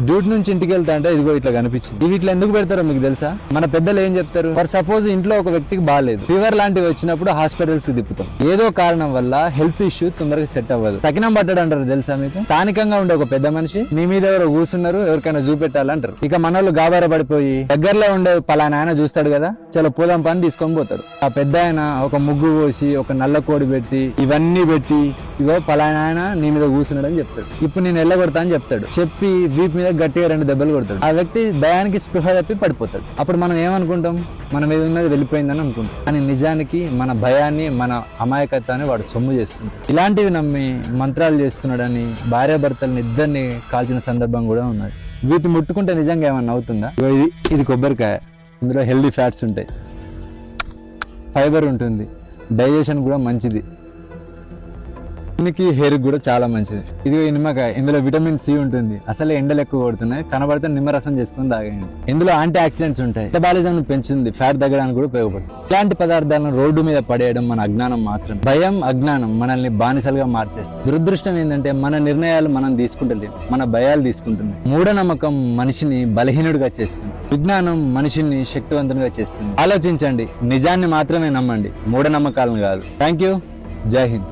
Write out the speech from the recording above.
Duty నుంచి ఇంటికి వెళ్తా అంటే ఇదిగో ఇట్లా కనిపించింది. ఇవి ఇట్లా ఎందుకు పెడతారో మీకు తెలుసా? మన పెద్దలు ఏం చెప్తారు, ఫర్ సపోజ్ ఇంట్లో ఒక వ్యక్తికి బాగాలేదు, ఫీవర్ లాంటివి వచ్చినప్పుడు హాస్పిటల్స్ కి తిప్పుతాం. ఏదో కారణం వల్ల హెల్త్ ఇష్యూ తొందరగా సెట్ అవ్వదు. తగినం పట్టడం అంటారు తెలుసా మీకు? స్థానికంగా ఉండే ఒక పెద్ద మనిషి మీ మీద ఎవరో కూర్చున్నారు, ఎవరికైనా చూపెట్టాలంటారు. ఇక మనోళ్ళు గాబార పడిపోయి దగ్గరలో ఉండే పలానా ఆయన చూస్తాడు కదా, చలో పోదాం పని తీసుకొని పోతారు. ఆ పెద్ద ఆయన ఒక ముగ్గు పోసి ఒక నల్ల కోడి పెట్టి ఇవన్నీ పెట్టి ఇగో పలానా ఆయన నీ మీద కూర్చున్నాడు అని చెప్తాడు. ఇప్పుడు నేను ఎల్లగొడతా అని చెప్తాడు. చెప్పి వీపు మీద గట్టిగా 2 దెబ్బలు కొడతాడు. ఆ వ్యక్తి భయానికి స్పృహ తప్పి పడిపోతాడు. అప్పుడు మనం ఏమనుకుంటాం, మన మీద ఉన్నది వెళ్ళిపోయిందని అనుకుంటాం. కానీ నిజానికి మన భయాన్ని, మన అమాయకత్వాన్ని వాడు సొమ్ము చేసుకుంటాడు. ఇలాంటివి నమ్మి మంత్రాలు చేస్తున్నాడని భార్యాభర్తలను ఇద్దరిని కాల్చిన సందర్భం కూడా ఉన్నది. వీటిని ముట్టుకుంటే నిజంగా ఏమన్నా అవుతుందా? ఇది కొబ్బరికాయ, ఇందులో హెల్దీ ఫ్యాట్స్ ఉంటాయి, ఫైబర్ ఉంటుంది, డైజెషన్ కూడా మంచిది, హెయిర్ కూడా చాలా మంచిది. ఇది నిమ్మకాయ, ఇందులో విటమిన్ సి ఉంటుంది. అసలే ఎండలు ఎక్కువ కొడుతున్నాయి, కనబడితే నిమ్మరసం చేసుకుని తాగండి. ఇందులో యాంటీ ఆక్సిడెంట్స్ ఉంటాయి, మెటబాలిజం పెంచుతుంది, ఫ్యాట్ తగ్గడానికి కూడా ఉపయోగపడుతుంది. ఇలాంటి పదార్థాలను రోడ్డు మీద పడేయడం మన అజ్ఞానం మాత్రం. భయం, అజ్ఞానం మనల్ని బానిసలుగా మార్చేస్తుంది. దురదృష్టం ఏంటంటే మన నిర్ణయాలు మనం తీసుకుంటలేము, మన భయాలు తీసుకుంటున్నాయి. మూఢనమ్మకం మనిషిని బలహీనుడిగా చేస్తుంది, విజ్ఞానం మనిషిని శక్తివంతునిగా చేస్తుంది. ఆలోచించండి, నిజాన్ని మాత్రమే నమ్మండి, మూఢనమ్మకాలను కాదు. Thank you. జై హింద్.